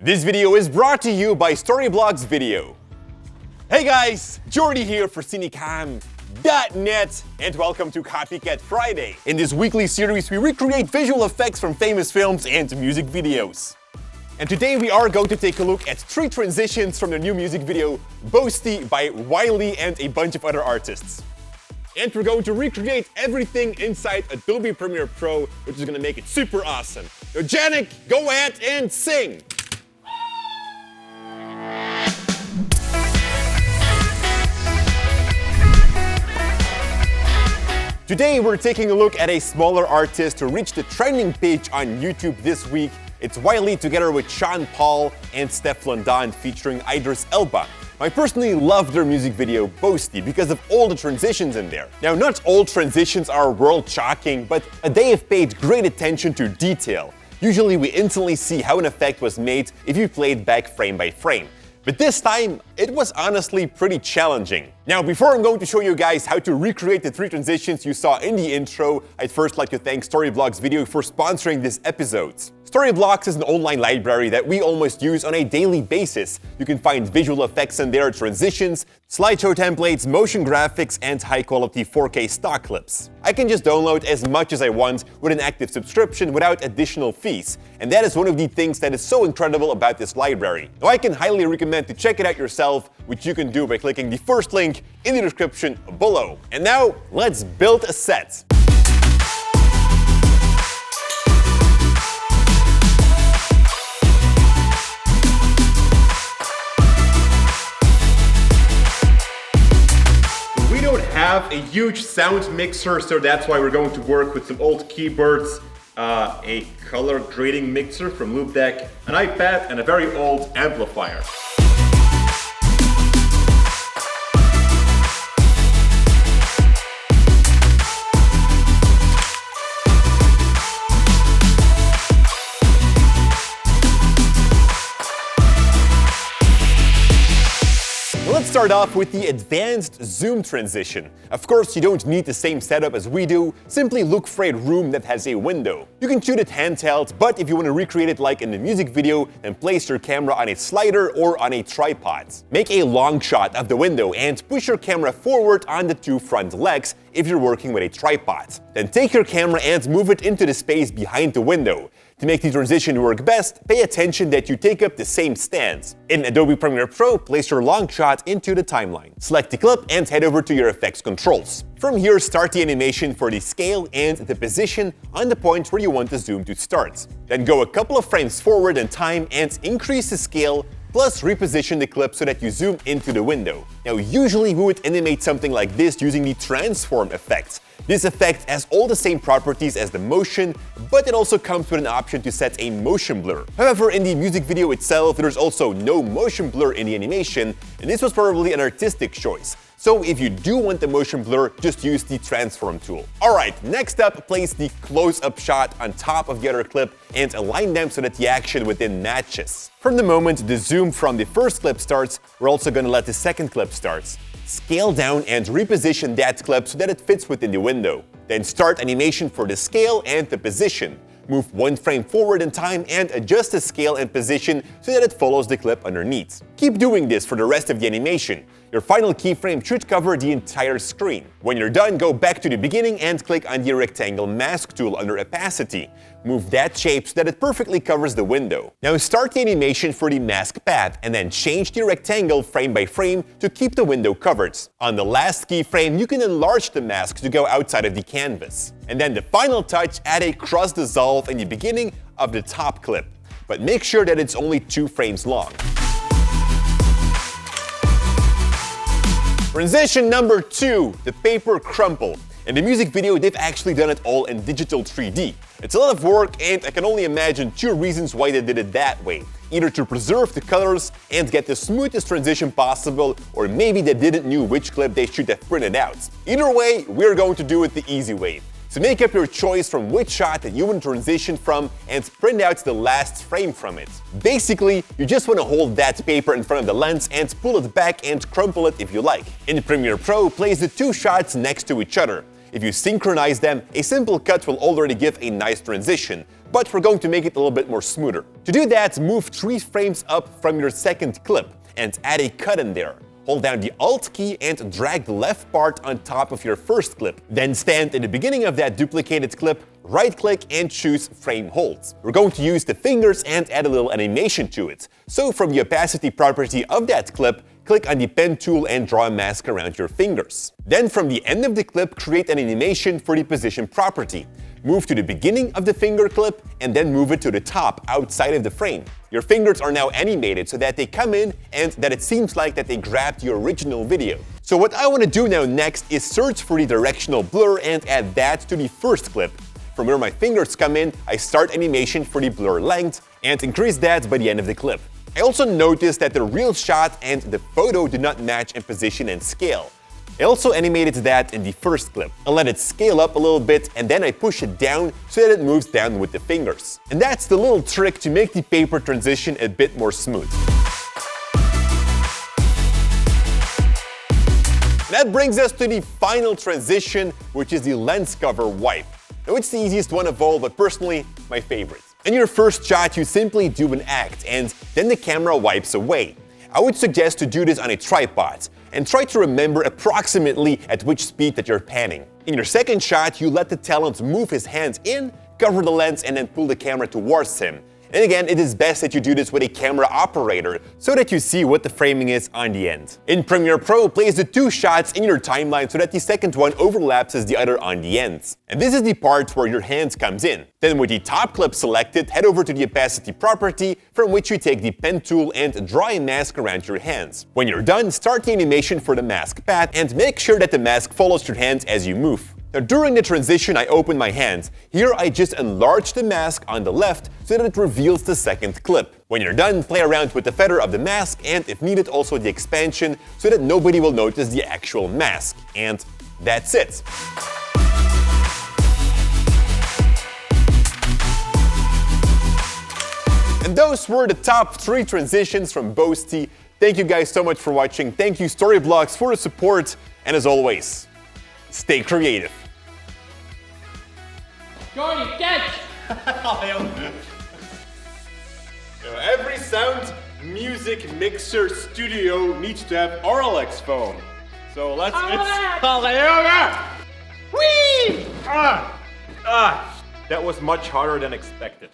This video is brought to you by Storyblocks Video. Hey guys, Jordy here for Cinecom.net and welcome to Copycat Friday. In this weekly series, we recreate visual effects from famous films and music videos. And today we are going to take a look at 3 transitions from the new music video BOASTY by Wiley and a bunch of other artists. And we're going to recreate everything inside Adobe Premiere Pro, which is going to make it super awesome. So Janik, go ahead and sing! Today we're taking a look at a smaller artist who reached the trending page on YouTube this week. It's Wiley together with Sean Paul and Steph London featuring Idris Elba. I personally love their music video BOASTY because of all the transitions in there. Now, not all transitions are world-shocking, but they have paid great attention to detail. Usually we instantly see how an effect was made if you play it back frame by frame. But this time, it was honestly pretty challenging. Now, before I'm going to show you guys how to recreate the 3 transitions you saw in the intro, I'd first like to thank Storyblocks Video for sponsoring this episode. Storyblocks is an online library that we almost use on a daily basis. You can find visual effects in there, transitions, slideshow templates, motion graphics, and high-quality 4K stock clips. I can just download as much as I want with an active subscription without additional fees. And that is one of the things that is so incredible about this library. Now, I can highly recommend to check it out yourself, which you can do by clicking the first link in the description below. And now, let's build a set. We don't have a huge sound mixer, so that's why we're going to work with some old keyboards, a color grading mixer from Loopdeck, an iPad, and a very old amplifier. Let's start off with the advanced zoom transition. Of course, you don't need the same setup as we do, simply look for a room that has a window. You can shoot it handheld, but if you want to recreate it like in the music video, then place your camera on a slider or on a tripod. Make a long shot of the window and push your camera forward on the 2 front legs if you're working with a tripod. Then take your camera and move it into the space behind the window. To make the transition work best, pay attention that you take up the same stance. In Adobe Premiere Pro, place your long shot into the timeline. Select the clip and head over to your effects controls. From here, start the animation for the scale and the position on the point where you want the zoom to start. Then go a couple of frames forward in time and increase the scale, plus reposition the clip so that you zoom into the window. Now, usually we would animate something like this using the transform effect. This effect has all the same properties as the motion, but it also comes with an option to set a motion blur. However, in the music video itself, there's also no motion blur in the animation, and this was probably an artistic choice. So if you do want the motion blur, just use the transform tool. Alright, next up, place the close-up shot on top of the other clip and align them so that the action within matches. From the moment the zoom from the first clip starts, we're also going to let the second clip start. Scale down and reposition that clip so that it fits within the window. Then start animation for the scale and the position. Move 1 frame forward in time and adjust the scale and position so that it follows the clip underneath. Keep doing this for the rest of the animation. Your final keyframe should cover the entire screen. When you're done, go back to the beginning and click on the rectangle mask tool under opacity. Move that shape so that it perfectly covers the window. Now start the animation for the mask path and then change the rectangle frame by frame to keep the window covered. On the last keyframe, you can enlarge the mask to go outside of the canvas. And then the final touch, add a cross dissolve in the beginning of the top clip. But make sure that it's only 2 frames long. Transition number 2, the paper crumple. In the music video, they've actually done it all in digital 3D. It's a lot of work, and I can only imagine 2 reasons why they did it that way. Either to preserve the colors and get the smoothest transition possible, or maybe they didn't know which clip they should have printed out. Either way, we're going to do it the easy way. So make up your choice from which shot that you want to transition from and print out the last frame from it. Basically, you just want to hold that paper in front of the lens and pull it back and crumple it if you like. In Premiere Pro, place the 2 shots next to each other. If you synchronize them, a simple cut will already give a nice transition. but we're going to make it a little bit more smoother. To do that, move 3 frames up from your second clip and add a cut in there. Hold down the Alt key and drag the left part on top of your first clip. Then stand in the beginning of that duplicated clip, right-click and choose Frame Hold. We're going to use the fingers and add a little animation to it. So from the opacity property of that clip, click on the pen tool and draw a mask around your fingers. Then from the end of the clip, create an animation for the position property. Move to the beginning of the finger clip and then move it to the top outside of the frame. Your fingers are now animated so that they come in and that it seems like that they grabbed your original video. So what I want to do now next is search for the directional blur and add that to the first clip. From where my fingers come in, I start animation for the blur length and increase that by the end of the clip. I also noticed that the real shot and the photo do not match in position and scale. I also animated that in the first clip. I let it scale up a little bit and then I push it down so that it moves down with the fingers. And that's the little trick to make the paper transition a bit more smooth. That brings us to the final transition, which is the lens cover wipe. Now it's the easiest one of all, but personally, my favorite. In your first shot, you simply do an act and then the camera wipes away. I would suggest to do this on a tripod and try to remember approximately at which speed that you're panning. In your second shot, you let the talent move his hands in, cover the lens and then pull the camera towards him. And again, it is best that you do this with a camera operator so that you see what the framing is on the end. In Premiere Pro, place the 2 shots in your timeline so that the second one overlaps as the other on the ends. And this is the part where your hands comes in. Then with the top clip selected, head over to the opacity property from which you take the pen tool and draw a mask around your hands. When you're done, start the animation for the mask path and make sure that the mask follows your hands as you move. Now during the transition, I open my hands. Here I just enlarge the mask on the left so that it reveals the second clip. When you're done, play around with the feather of the mask and if needed also the expansion so that nobody will notice the actual mask. And that's it. And those were the top 3 transitions from BOASTY. Thank you guys so much for watching. Thank you Storyblocks for the support. And as always, stay creative. Jordy, catch! Every sound music mixer studio needs to have RLX phone. So let's. Whee! That was much harder than expected.